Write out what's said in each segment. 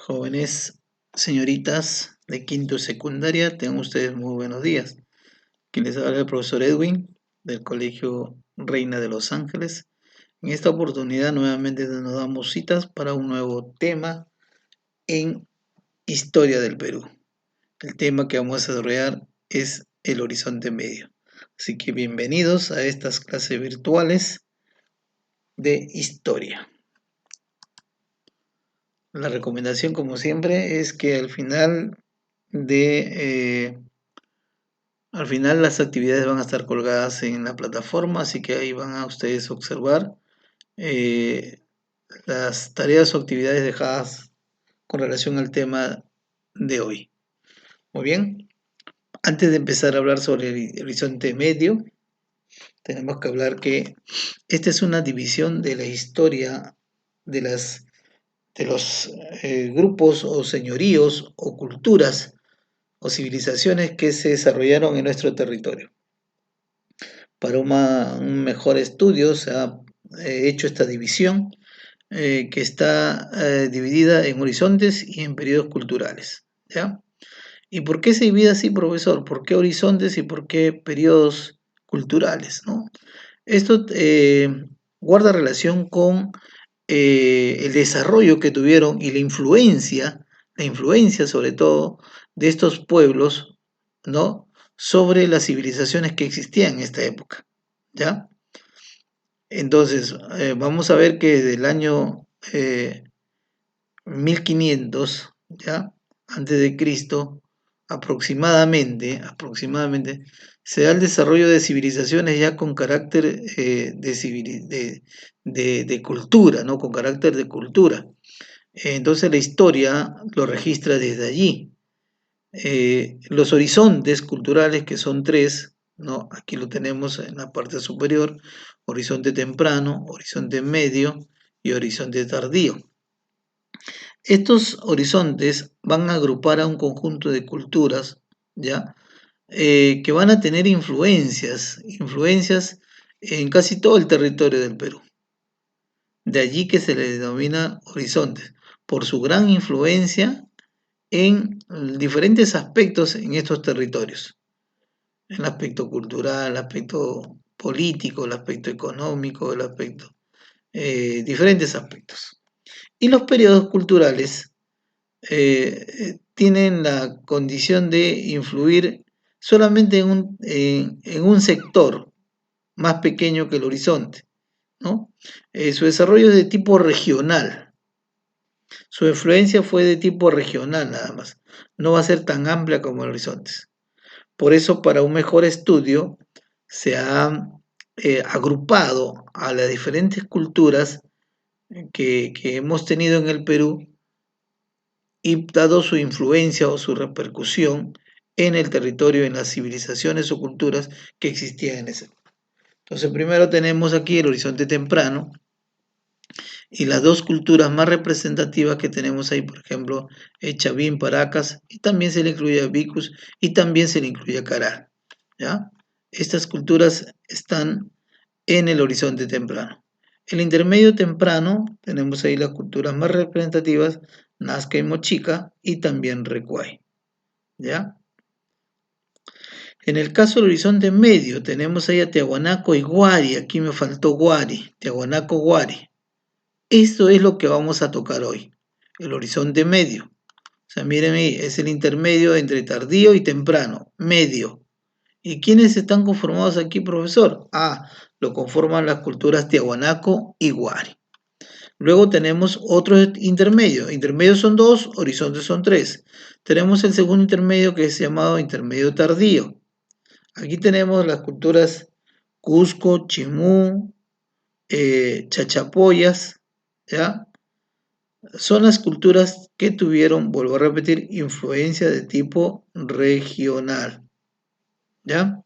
Jóvenes, señoritas de quinto y secundaria, tengan ustedes muy buenos días. Quien les habla el profesor Edwin del Colegio Reina de Los Ángeles. En esta oportunidad nuevamente nos damos citas para un nuevo tema en Historia del Perú. El tema que vamos a desarrollar es el Horizonte Medio. Así que bienvenidos a estas clases virtuales de historia. La recomendación, como siempre, es que al final las actividades van a estar colgadas en la plataforma, así que ahí van a ustedes observar eh, las tareas o actividades dejadas con relación al tema de hoy. Muy bien, antes de empezar a hablar sobre el horizonte medio, tenemos que hablar que esta es una división de la historia de los grupos o señoríos o culturas o civilizaciones que se desarrollaron en nuestro territorio. Para un mejor estudio se ha hecho esta división que está dividida en horizontes y en periodos culturales, ¿ya? ¿Y por qué se divide así, profesor? ¿Por qué horizontes y por qué periodos culturales, no? Esto guarda relación con el desarrollo que tuvieron y la influencia sobre todo de estos pueblos, ¿no? Sobre las civilizaciones que existían en esta época, ¿ya? Entonces, vamos a ver que desde el año 1500, ¿ya? Antes de Cristo, aproximadamente, se da el desarrollo de civilizaciones ya con carácter de cultura, ¿no? Con carácter de cultura. Entonces la historia lo registra desde allí. Los horizontes culturales, que son tres, ¿no? Aquí lo tenemos en la parte superior: horizonte temprano, horizonte medio y horizonte tardío. Estos horizontes van a agrupar a un conjunto de culturas, ¿ya? Que van a tener influencias en casi todo el territorio del Perú. De allí que se les denomina horizontes, por su gran influencia en diferentes aspectos en estos territorios. El aspecto cultural, el aspecto político, el aspecto económico, diferentes aspectos. Y los periodos culturales tienen la condición de influir solamente en un sector más pequeño que el horizonte, ¿no? Su desarrollo es de tipo regional. Su influencia fue de tipo regional nada más. No va a ser tan amplia como el horizonte. Por eso, para un mejor estudio, se ha agrupado a las diferentes culturas que hemos tenido en el Perú y dado su influencia o su repercusión en el territorio, en las civilizaciones o culturas que existían en ese. Entonces, primero tenemos aquí el horizonte temprano y las dos culturas más representativas que tenemos ahí, por ejemplo, Chavín, Paracas, y también se le incluye a Vicus y también se le incluye a Caral, ¿ya? Estas culturas están en el horizonte temprano. El intermedio temprano, tenemos ahí las culturas más representativas: Nazca y Mochica y también Recuay, ¿ya? En el caso del horizonte medio, tenemos ahí a Tiahuanaco y Huari. Aquí me faltó Huari, Tiahuanaco, Huari. Esto es lo que vamos a tocar hoy, el horizonte medio. O sea, miren ahí, es el intermedio entre tardío y temprano, medio. ¿Y quiénes están conformados aquí, profesor? Lo conforman las culturas Tiahuanaco y Huari. Luego tenemos otro intermedio. Intermedios son dos, horizontes son tres. Tenemos el segundo intermedio, que es llamado intermedio tardío. Aquí tenemos las culturas Cusco, Chimú, Chachapoyas, ¿ya? Son las culturas que tuvieron, vuelvo a repetir, influencia de tipo regional, ¿ya?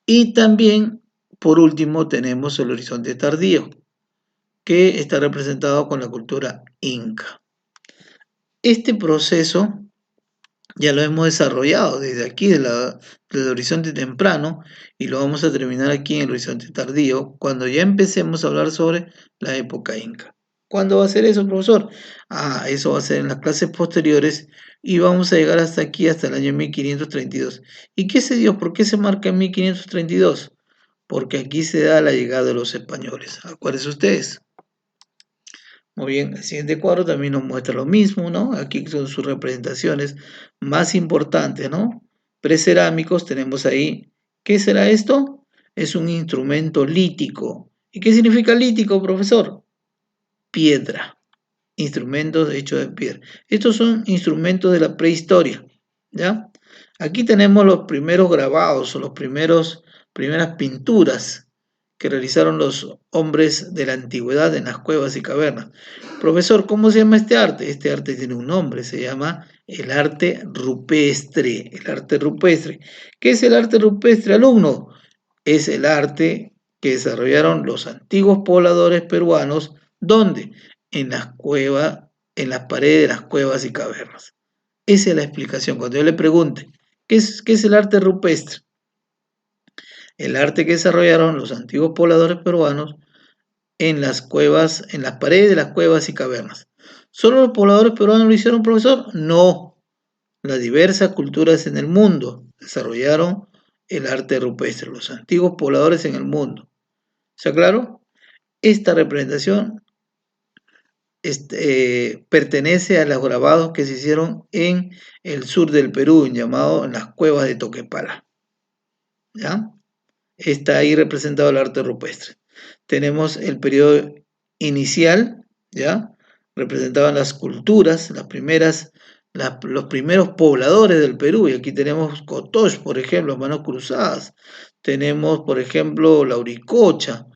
Y también, por último, tenemos el horizonte tardío, que está representado con la cultura inca. Este proceso ya lo hemos desarrollado desde aquí, del horizonte temprano, y lo vamos a terminar aquí en el horizonte tardío, cuando ya empecemos a hablar sobre la época inca. ¿Cuándo va a ser eso, profesor? Eso va a ser en las clases posteriores y vamos a llegar hasta aquí, hasta el año 1532. ¿Y qué se dio? ¿Por qué se marca en 1532? Porque aquí se da la llegada de los españoles. Acuérdense ustedes. Muy bien, el siguiente cuadro también nos muestra lo mismo, ¿no? Aquí son sus representaciones más importantes, ¿no? Precerámicos tenemos ahí. ¿Qué será esto? Es un instrumento lítico. ¿Y qué significa lítico, profesor? Piedra. Instrumentos hechos de piedra. Estos son instrumentos de la prehistoria, ¿ya? Aquí tenemos los primeros grabados o primeras pinturas que realizaron los hombres de la antigüedad en las cuevas y cavernas. Profesor, ¿cómo se llama este arte? Este arte tiene un nombre, se llama el arte rupestre. El arte rupestre. ¿Qué es el arte rupestre, alumno? Es el arte que desarrollaron los antiguos pobladores peruanos. ¿Dónde? En las cuevas, en las paredes de las cuevas y cavernas. Esa es la explicación. Cuando yo le pregunte, ¿qué es el arte rupestre? El arte que desarrollaron los antiguos pobladores peruanos en las cuevas, en las paredes de las cuevas y cavernas. ¿Solo los pobladores peruanos lo hicieron, profesor? No. Las diversas culturas en el mundo desarrollaron el arte rupestre, los antiguos pobladores en el mundo. ¿Está claro? Esta representación pertenece a los grabados que se hicieron en el sur del Perú, llamado en las cuevas de Toquepala. ¿Ya? Está ahí representado el arte rupestre. Tenemos el periodo inicial, ¿ya? Representaban las culturas, los primeros pobladores del Perú, y aquí tenemos Cotox, por ejemplo, manos cruzadas, tenemos, por ejemplo, Lauricocha,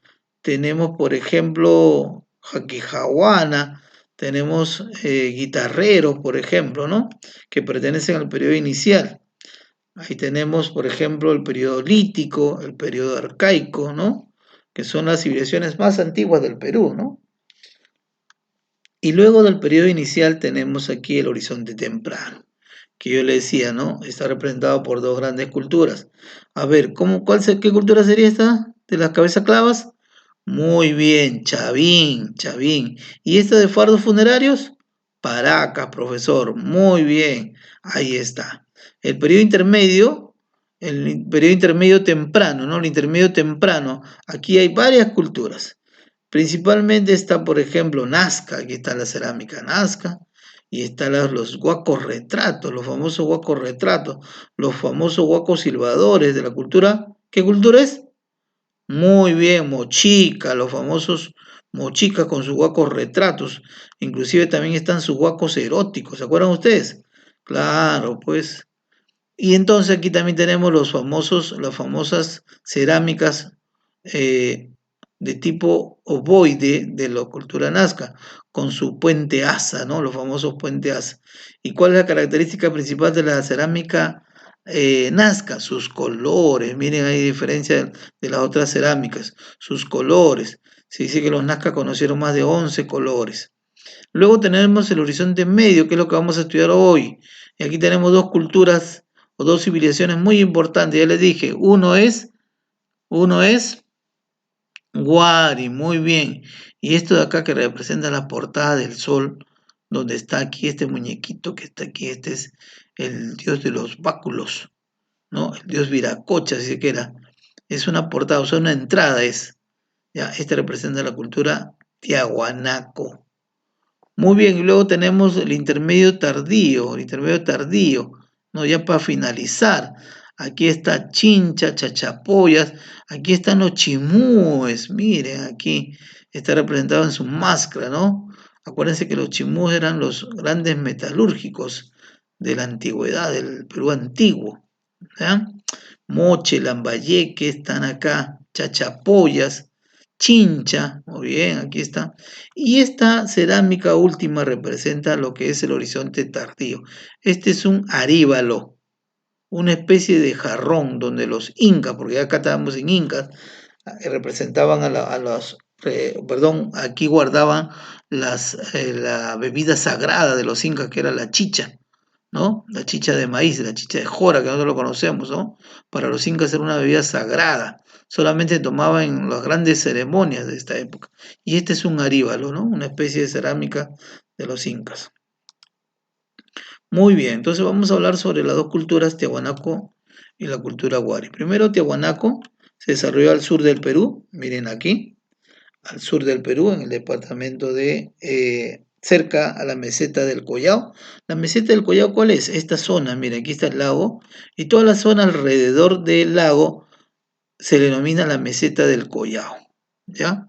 tenemos, por ejemplo, Jaquijahuana, tenemos guitarreros, por ejemplo, ¿no? Que pertenecen al periodo inicial. Ahí tenemos, por ejemplo, el periodo lítico, el periodo arcaico, ¿no? Que son las civilizaciones más antiguas del Perú, ¿no? Y luego del periodo inicial tenemos aquí el horizonte temprano, que yo le decía, ¿no? Está representado por dos grandes culturas. A ver, ¿qué cultura sería esta de las cabezas clavas? Muy bien, Chavín, Chavín. ¿Y esta de fardos funerarios? Paracas, profesor. Muy bien, ahí está. El periodo intermedio temprano, ¿no? El intermedio temprano. Aquí hay varias culturas. Principalmente está, por ejemplo, Nazca. Aquí está la cerámica Nazca. Y están los huacos retratos, los famosos huacos retratos, los famosos huacos silbadores de la cultura. ¿Qué cultura es? Muy bien, Mochica, los famosos Mochicas con sus huacos retratos. Inclusive también están sus huacos eróticos, ¿se acuerdan ustedes? Claro, pues. Y entonces aquí también tenemos las famosas cerámicas eh, de tipo ovoide de la cultura nazca, con su puente asa, ¿no? Los famosos puente asa. ¿Y cuál es la característica principal de la cerámica nazca? Sus colores. Miren, hay diferencia de las otras cerámicas. Sus colores. Se dice que los nazca conocieron más de 11 colores. Luego tenemos el horizonte medio, que es lo que vamos a estudiar hoy. Y aquí tenemos dos culturas o dos civilizaciones muy importantes. Ya les dije, uno es Wari, muy bien. Y esto de acá que representa la portada del sol, donde está aquí este muñequito que está aquí, este es el dios de los báculos, ¿no? El dios Viracocha, si se quiera. Es una portada, o sea, una entrada es. Ya, este representa la cultura Tiahuanaco. Muy bien, y luego tenemos el intermedio tardío, ¿no? Ya para finalizar, aquí está Chincha, Chachapoyas, aquí están los chimúes, miren, aquí está representado en su máscara, ¿no? Acuérdense que los chimúes eran los grandes metalúrgicos de la antigüedad, del Perú antiguo, ¿ya? Moche, Lambayeque están acá, Chachapoyas, Chincha, muy bien, aquí está. Y esta cerámica última representa lo que es el horizonte tardío. Este es un aríbalo, una especie de jarrón donde los incas, porque acá estábamos en incas, representaban perdón, aquí guardaban la bebida sagrada de los incas, que era la chicha, ¿no? La chicha de maíz, la chicha de jora, que nosotros lo conocemos, ¿no? Para los incas era una bebida sagrada, solamente tomaba en las grandes ceremonias de esta época. Y este es un aríbalo, ¿no? Una especie de cerámica de los incas. Muy bien, entonces vamos a hablar sobre las dos culturas, Tiahuanaco y la cultura Wari. Primero, Tiahuanaco se desarrolló al sur del Perú, miren aquí, al sur del Perú, en el departamento de cerca a la meseta del Collao. La meseta del Collao, ¿cuál es? Esta zona, miren, aquí está el lago, y toda la zona alrededor del lago se le denomina la meseta del Collao, ¿ya?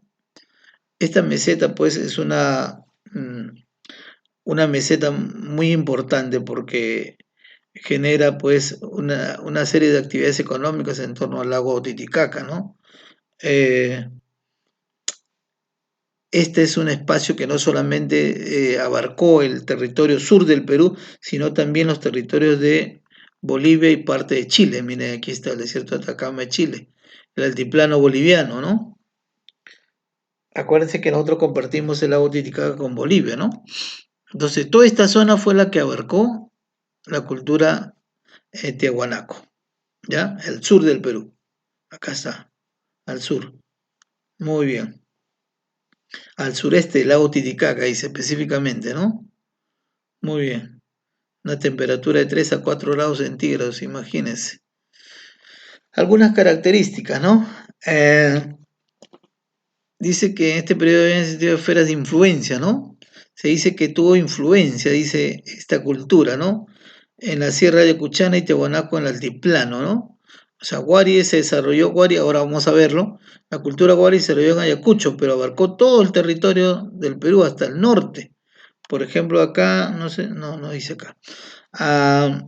Esta meseta, pues, es una meseta muy importante porque genera, pues, una serie de actividades económicas en torno al lago Titicaca, ¿no? Eh, Este es un espacio que no solamente abarcó el territorio sur del Perú, sino también los territorios de Bolivia y parte de Chile. Miren, aquí está el desierto de Atacama de Chile, el altiplano boliviano, ¿no? Acuérdense que nosotros compartimos el lago Titicaca con Bolivia, ¿no? Entonces, toda esta zona fue la que abarcó la cultura tiahuanaco, ¿ya? El sur del Perú. Acá está, al sur. Muy bien. Al sureste del lago Titicaca, dice específicamente, ¿no? Muy bien. Una temperatura de 3 a 4 grados centígrados, imagínense. Algunas características, ¿no? Dice que en este periodo habían existido esferas de influencia, ¿no? Se dice que tuvo influencia, dice esta cultura, ¿no? En la Sierra de Cuchana y Tiahuanaco en el altiplano, ¿no? O sea, Huari se desarrolló, Huari, ahora vamos a verlo, la cultura Huari se desarrolló en Ayacucho, pero abarcó todo el territorio del Perú hasta el norte. Por ejemplo, acá, no sé, no dice acá. Ah,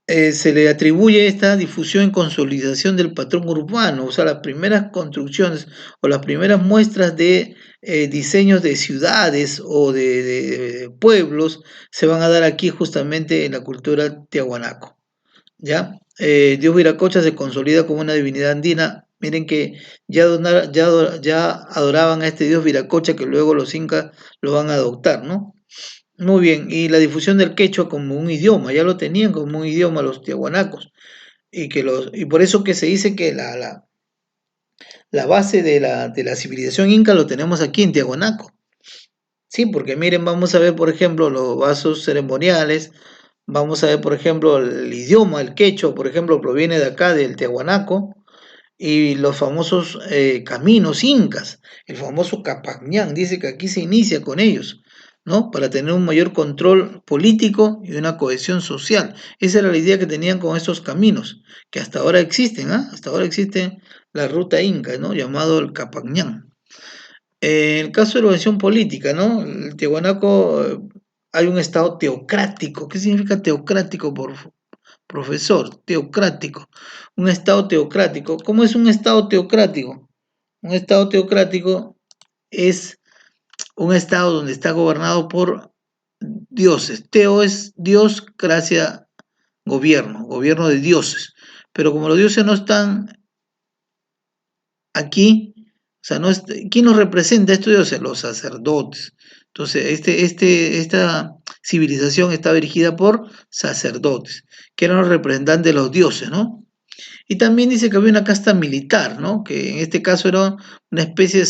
se le atribuye esta difusión y consolidación del patrón urbano, o sea, las primeras construcciones o las primeras muestras de diseños de ciudades o de pueblos se van a dar aquí justamente en la cultura tiahuanaco, ¿ya? Dios Viracocha se consolida como una divinidad andina. Miren que ya adoraban a este Dios Viracocha que luego los incas lo van a adoptar, ¿no? Muy bien, y la difusión del quechua como un idioma, ya lo tenían como un idioma los tiahuanacos, y por eso que se dice que la base de la civilización inca lo tenemos aquí en Tiahuanaco. Sí, porque miren, vamos a ver, por ejemplo, los vasos ceremoniales, vamos a ver, por ejemplo, el idioma, el quechua, por ejemplo, proviene de acá, del Tiahuanaco, y los famosos caminos incas, el famoso Capacñán, dice que aquí se inicia con ellos, ¿no? Para tener un mayor control político y una cohesión social. Esa era la idea que tenían con estos caminos, que hasta ahora existen, ¿ah? Hasta ahora existe la ruta inca, ¿no? Llamado el Capacñán. En el caso de la organización política, ¿no? El Tiahuanaco, hay un estado teocrático. ¿Qué significa teocrático, profesor? Teocrático. Un estado teocrático. ¿Cómo es un estado teocrático? Un estado teocrático es un estado donde está gobernado por dioses. Teo es Dios, gracia, gobierno de dioses. Pero como los dioses no están aquí, o sea, ¿quién nos representa estos dioses? Los sacerdotes. Entonces, esta civilización está dirigida por sacerdotes, que eran los representantes de los dioses, ¿no? Y también dice que había una casta militar, ¿no? Que en este caso era una especie de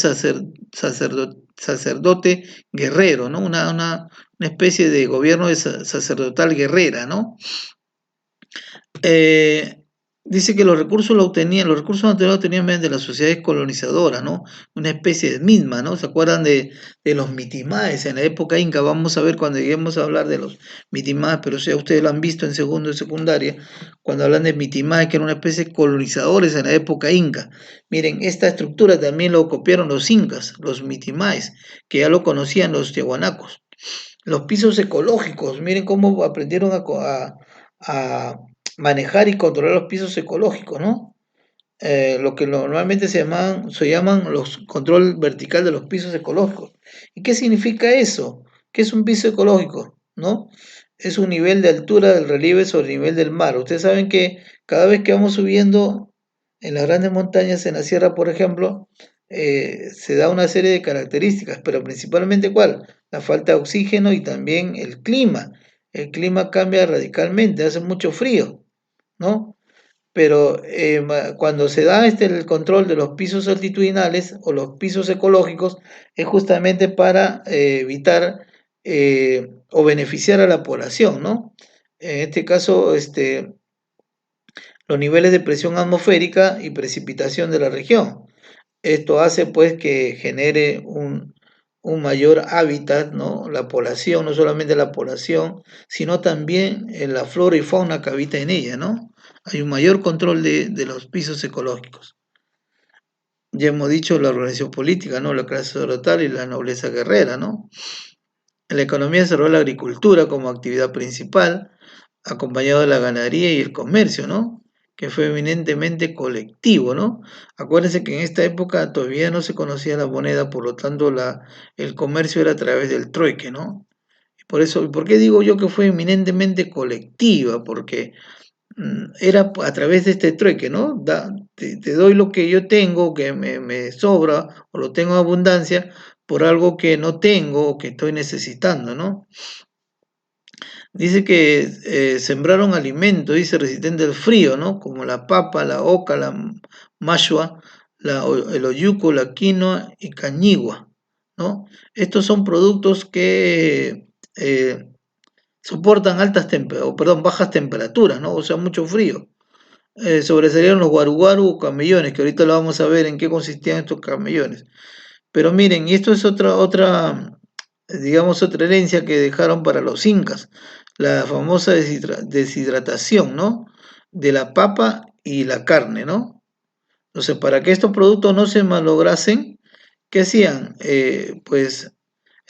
sacerdote guerrero, ¿no? Una especie de gobierno de sacerdotal guerrera, ¿no? Eh, Dice que los recursos naturales los tenían mediante las sociedades colonizadoras, ¿no? Una especie de misma, ¿no? ¿Se acuerdan de los mitimaes en la época inca? Vamos a ver cuando lleguemos a hablar de los mitimaes, pero si ustedes lo han visto en segundo y secundaria, cuando hablan de mitimaes, que eran una especie de colonizadores en la época inca. Miren, esta estructura también lo copiaron los incas, los mitimaes, que ya lo conocían los tiahuanacos. Los pisos ecológicos, miren cómo aprendieron a manejar y controlar los pisos ecológicos, ¿no? Lo que normalmente se llaman los control vertical de los pisos ecológicos. ¿Y qué significa eso? ¿Qué es un piso ecológico? ¿No? Es un nivel de altura del relieve sobre el nivel del mar. Ustedes saben que cada vez que vamos subiendo en las grandes montañas, en la sierra, por ejemplo, se da una serie de características, pero principalmente ¿cuál? La falta de oxígeno y también el clima. El clima cambia radicalmente, hace mucho frío, ¿no? pero cuando se da el control de los pisos altitudinales o los pisos ecológicos, es justamente para evitar o beneficiar a la población, ¿no? En este caso, los niveles de presión atmosférica y precipitación de la región. Esto hace pues que genere un mayor hábitat, ¿no? La población, no solamente la población, sino también la flora y fauna que habita en ella, ¿no? Hay un mayor control de los pisos ecológicos. Ya hemos dicho la organización política, ¿no? La clase estatal y la nobleza guerrera, ¿no? En la economía se desarrolla la agricultura como actividad principal, acompañado de la ganadería y el comercio, ¿no? Que fue eminentemente colectivo, ¿no? Acuérdense que en esta época todavía no se conocía la moneda, por lo tanto el comercio era a través del trueque, ¿no? Por eso, ¿por qué digo yo que fue eminentemente colectiva? Porque era a través de este trueque, ¿no? Te doy lo que yo tengo, que me sobra, o lo tengo en abundancia, por algo que no tengo o que estoy necesitando, ¿no? Dice que sembraron alimentos, dice, resistente al frío, ¿no? Como la papa, la oca, la mashua, el oyuco, la quinoa y cañigua, ¿no? Estos son productos que soportan bajas temperaturas, ¿no? O sea, mucho frío. Sobresalieron los guaruguaru o camellones, que ahorita lo vamos a ver en qué consistían estos camellones. Pero miren, y esto es digamos, otra herencia que dejaron para los incas, la famosa deshidratación, ¿no? De la papa y la carne, ¿no? Entonces, para que estos productos no se malograsen, ¿qué hacían? Pues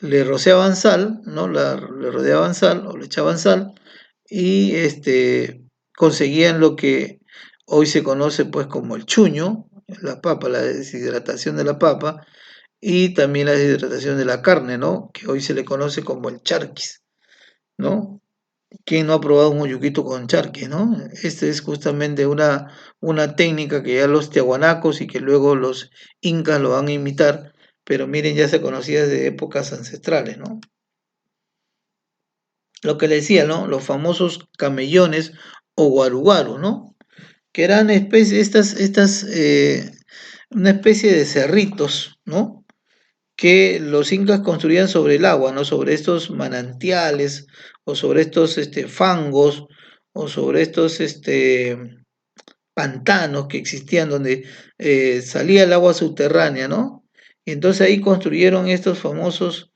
le rociaban sal, ¿no? Le rodeaban sal o le echaban sal y conseguían lo que hoy se conoce pues como el chuño, la papa, la deshidratación de la papa, y también la deshidratación de la carne, ¿no? Que hoy se le conoce como el charquis, ¿no? ¿Quién no ha probado un oyuquito con charquis, no? Esta es justamente una técnica que ya los tiahuanacos y que luego los incas lo van a imitar, pero miren, ya se conocía desde épocas ancestrales, ¿no? Lo que le decía, ¿no? Los famosos camellones o guaruguaru, ¿no? Que eran una especie de cerritos, ¿no? Que los incas construían sobre el agua, ¿no? Sobre estos manantiales o sobre estos fangos o sobre estos pantanos que existían donde salía el agua subterránea, ¿no? Y entonces ahí construyeron estas famosas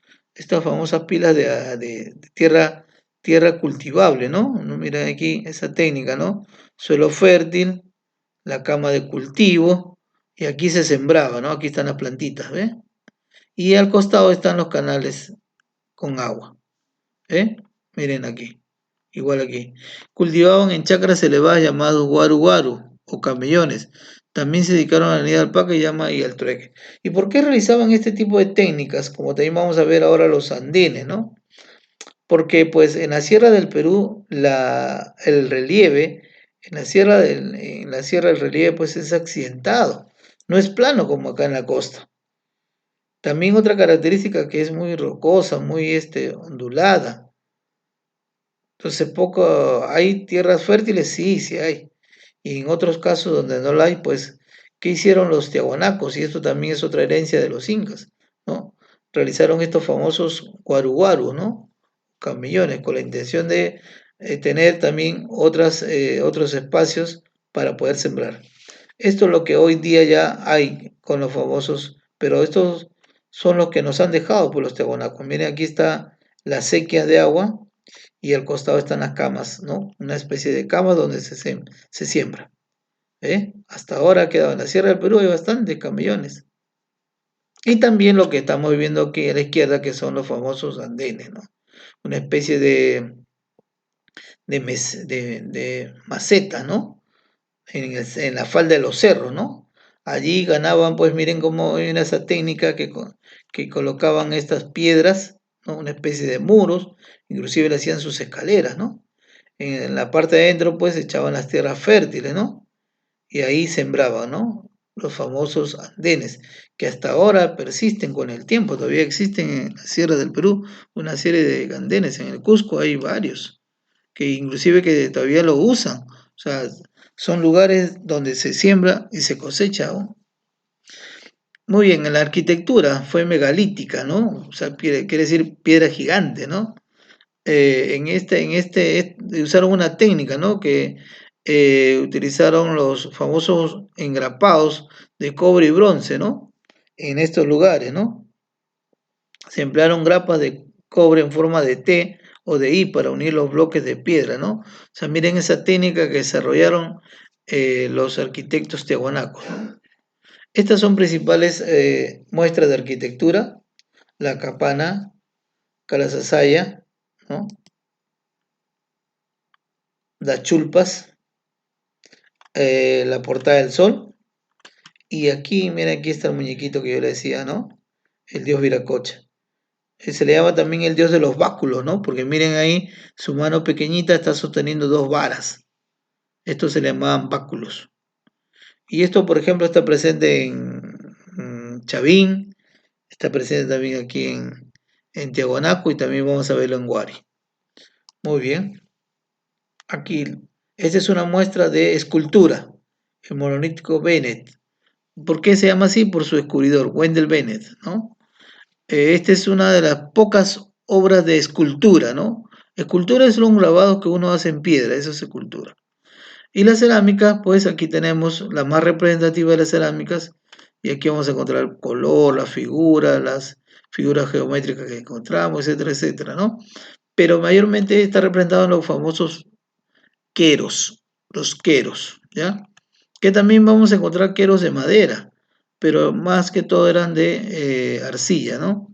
pilas de tierra cultivable, ¿no? Miren aquí esa técnica, ¿no? Suelo fértil, la cama de cultivo, y aquí se sembraba, ¿no? Aquí están las plantitas, ¿ves? Y al costado están los canales con agua, ¿eh? Miren aquí, igual aquí. Cultivaban en chacras elevadas llamados guaru guaru o camellones. También se dedicaron a la anida de alpaca y al trueque. ¿Y por qué realizaban este tipo de técnicas? Como también vamos a ver ahora los andenes, ¿no? Porque pues en la sierra del Perú el relieve, en la sierra el relieve pues es accidentado, no es plano como acá en la costa. También otra característica que es muy rocosa, muy ondulada. Entonces, hay tierras fértiles, sí, sí hay. Y en otros casos donde no la hay, pues, ¿qué hicieron los tiahuanacos? Y esto también es otra herencia de los incas, ¿no? Realizaron estos famosos guaruguaru, ¿no? Camellones, con la intención de tener también otros espacios para poder sembrar. Esto es lo que hoy día ya hay con los famosos, pero estos son los que nos han dejado por los tiahuanacos. Miren, aquí está la sequía de agua y al costado están las camas, ¿no? Una especie de cama donde se siembra. ¿Eh? Hasta ahora ha quedado en la Sierra del Perú hay bastantes camellones. Y también lo que estamos viviendo aquí a la izquierda, que son los famosos andenes, ¿no? Una especie de maceta, ¿no? En la falda de los cerros, ¿no? Allí ganaban, pues miren cómo era esa técnica que colocaban estas piedras, ¿no? Una especie de muros, inclusive le hacían sus escaleras, ¿no? En la parte de adentro, pues echaban las tierras fértiles, ¿no? Y ahí sembraban, ¿no? Los famosos andenes, que hasta ahora persisten con el tiempo, todavía existen en la Sierra del Perú una serie de andenes, en el Cusco hay varios, que inclusive que todavía lo usan, o sea, Son lugares donde se siembra y se cosecha, ¿no? Muy bien, en la arquitectura fue megalítica, ¿no? O sea, quiere decir piedra gigante, ¿no? Usaron una técnica, ¿no? Que utilizaron los famosos engrapados de cobre y bronce, ¿no? En estos lugares, ¿no? Se emplearon grapas de cobre en forma de T o de I para unir los bloques de piedra, ¿no? O sea, miren esa técnica que desarrollaron los arquitectos tiahuanacos, ¿no? Estas son principales muestras de arquitectura: la Capana, Calasasaya, ¿no? Las Chulpas, la Portada del Sol, y aquí, miren, aquí está el muñequito que yo le decía, ¿no? El dios Viracocha. Se le llama también el dios de los báculos, ¿no? Porque miren ahí, su mano pequeñita está sosteniendo dos varas. Estos se le llamaban báculos. Y esto, por ejemplo, está presente en Chavín, está presente también aquí en Tiahuanaco, y también vamos a verlo en Huari. Muy bien. Aquí, esta es una muestra de escultura, el monolítico Bennett. ¿Por qué se llama así? Por su descubridor, Wendell Bennett, ¿no? Esta es una de las pocas obras de escultura, ¿no? Escultura es un grabado que uno hace en piedra, eso es escultura. Y la cerámica, pues aquí tenemos la más representativa de las cerámicas, y aquí vamos a encontrar el color, la figura, las figuras geométricas que encontramos, etcétera, etcétera, ¿no? Pero mayormente está representado en los famosos queros, los queros, ¿ya? Que también vamos a encontrar queros de madera, pero más que todo eran de arcilla, ¿no?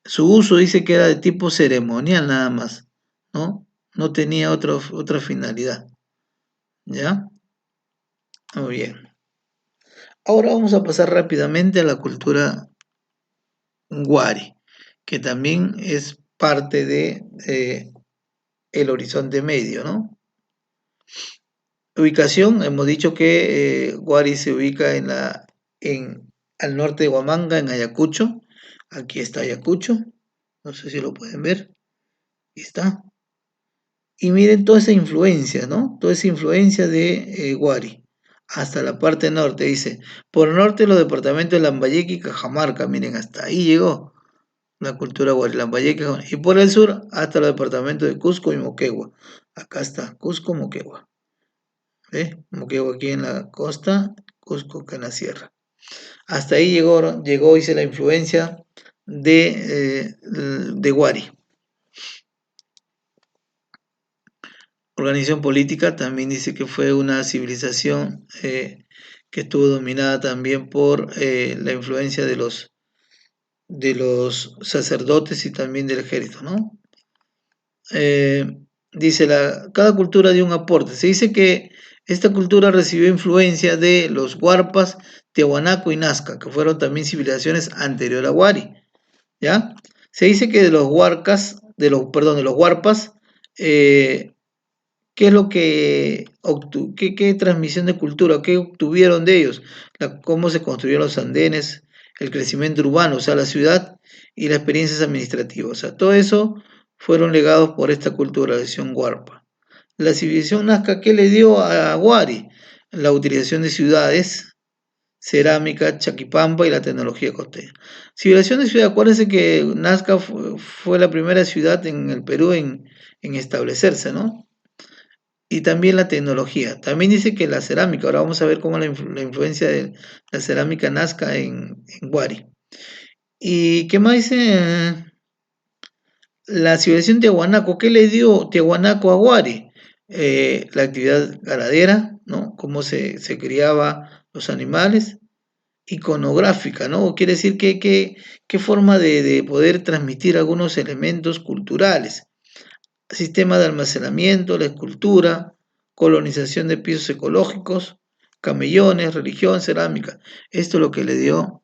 Su uso dice que era de tipo ceremonial nada más, ¿no? No tenía otra finalidad, ¿ya? Muy bien. Ahora vamos a pasar rápidamente a la cultura Wari, que también es parte de el Horizonte Medio, ¿no? Ubicación, hemos dicho que Wari se ubica al norte de Huamanga, en Ayacucho. Aquí está Ayacucho, no sé si lo pueden ver, ahí está. Y miren toda esa influencia, ¿no? Toda esa influencia de Wari. Hasta la parte norte, dice. Por norte los departamentos de Lambayeque y Cajamarca, miren, hasta ahí llegó la cultura Wari, Lambayeque, y por el sur hasta los departamentos de Cusco y Moquegua. Acá está, Cusco, Moquegua. Moquegua aquí en la costa, Cusco acá en la sierra. Hasta ahí llegó, dice, la influencia de Wari. Organización política también dice que fue una civilización que estuvo dominada también por la influencia de los sacerdotes y también del ejército, ¿no? Eh, dice, cada cultura dio un aporte. Se dice que esta cultura recibió influencia de los Huarpas, Tiahuanaco y Nazca, que fueron también civilizaciones anteriores a Wari, ¿ya? Se dice que de los Huarcas, de los Huarpas, ¿qué es lo que qué transmisión de cultura, qué obtuvieron de ellos? Cómo se construyeron los andenes, el crecimiento urbano, o sea, la ciudad, y las experiencias administrativas. O sea, todo eso fueron legados por esta cultura, la civilización Huarpa. La civilización Nazca, ¿qué le dio a Wari? La utilización de ciudades, cerámica, Chaquipampa y la tecnología costeña. Civilización de ciudad, acuérdense que Nazca fue la primera ciudad en el Perú en establecerse, ¿no? Y también la tecnología. También dice que la cerámica, ahora vamos a ver cómo la influencia de la cerámica nazca en Wari. ¿Y qué más dice? La civilización Tiahuanaco, ¿qué le dio Tiahuanaco a Wari? La actividad ganadera, ¿no? Cómo se criaba los animales. Iconográfica, ¿no? Quiere decir qué forma de poder transmitir algunos elementos culturales. Sistema de almacenamiento, la escultura, colonización de pisos ecológicos, camellones, religión, cerámica. Esto es lo que le dio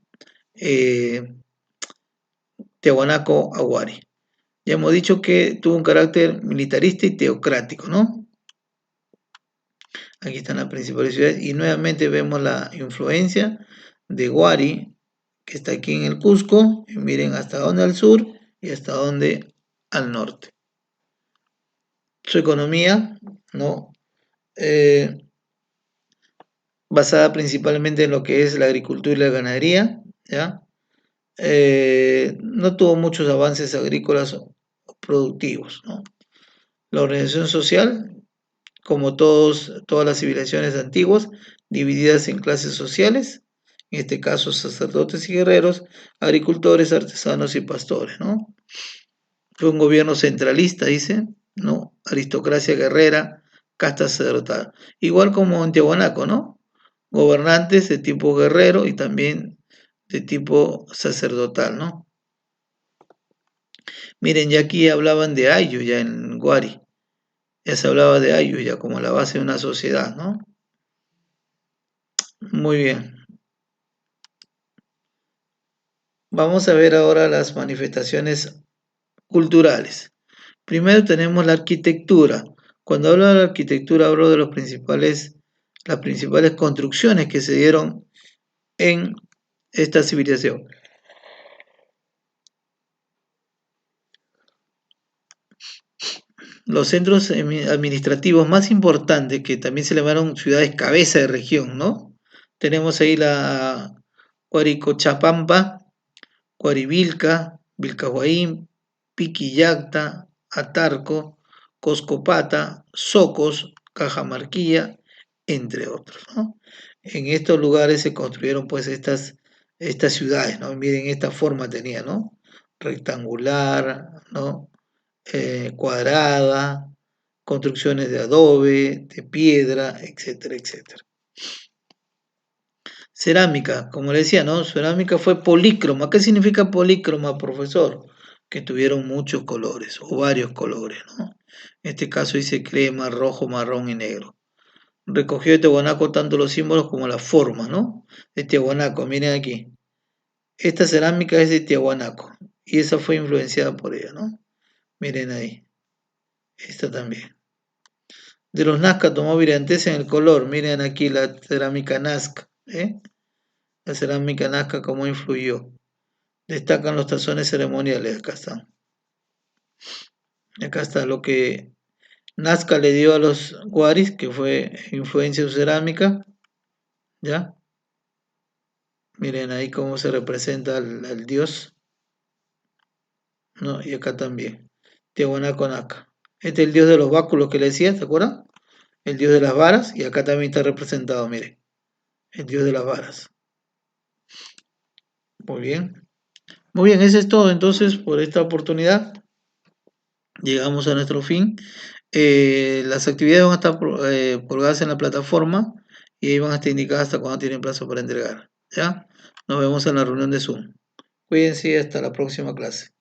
Tiahuanaco a Wari. Ya hemos dicho que tuvo un carácter militarista y teocrático, ¿no? Aquí están las principales ciudades y nuevamente vemos la influencia de Wari, que está aquí en el Cusco, y miren hasta dónde al sur y hasta dónde al norte. Su economía, ¿no? basada principalmente en lo que es la agricultura y la ganadería, ¿ya? No tuvo muchos avances agrícolas o productivos, ¿no? La organización social, como todas las civilizaciones antiguas, divididas en clases sociales, en este caso sacerdotes y guerreros, agricultores, artesanos y pastores, ¿no? Fue un gobierno centralista, dice, ¿no? Aristocracia guerrera, casta sacerdotal. Igual como en Tiahuanaco, ¿no? Gobernantes de tipo guerrero y también de tipo sacerdotal, ¿no? Miren, ya aquí hablaban de Ayu, ya en Guari. Ya se hablaba de Ayu, ya como la base de una sociedad, ¿no? Muy bien. Vamos a ver ahora las manifestaciones culturales. Primero tenemos la arquitectura. Cuando hablo de la arquitectura hablo de las principales construcciones que se dieron en esta civilización. Los centros administrativos más importantes, que también se llamaron ciudades cabeza de región, ¿no? Tenemos ahí la Huaricochapampa, Huarivilca, Vilcahuaín, Piquillacta, Atarco, Coscopata, Socos, Cajamarquilla, entre otros, ¿no? En estos lugares se construyeron pues estas ciudades, ¿no? Miren, esta forma tenía, ¿no? Rectangular, ¿no? Cuadrada, construcciones de adobe, de piedra, etcétera, etcétera. Cerámica, como le decía, ¿no? Cerámica fue polícroma. ¿Qué significa polícroma, profesor? Que tuvieron muchos colores o varios colores, ¿no? En este caso dice crema, rojo, marrón y negro. Recogió de Tiahuanaco tanto los símbolos como las formas, ¿no? De Tiahuanaco, miren aquí. Esta cerámica es de Tiahuanaco y esa fue influenciada por ella, ¿no? Miren ahí. Esta también. De los Nazca tomó brillantez en el color. Miren aquí la cerámica Nazca, ¿eh? La cerámica Nazca cómo influyó. Destacan los tazones ceremoniales, acá están. Acá está lo que Nazca le dio a los guaris, que fue influencia de su cerámica, ¿ya? Miren ahí cómo se representa al dios, ¿no? Y acá también. Tiahuanaco Naca. Este es el dios de los báculos que le decía, ¿se acuerdan? El dios de las varas, y acá también está representado, miren. El dios de las varas. Muy bien. Muy bien, eso es todo entonces por esta oportunidad. Llegamos a nuestro fin. Las actividades van a estar colgadas en la plataforma y ahí van a estar indicadas hasta cuándo tienen plazo para entregar. ¿Ya? Nos vemos en la reunión de Zoom. Cuídense y hasta la próxima clase.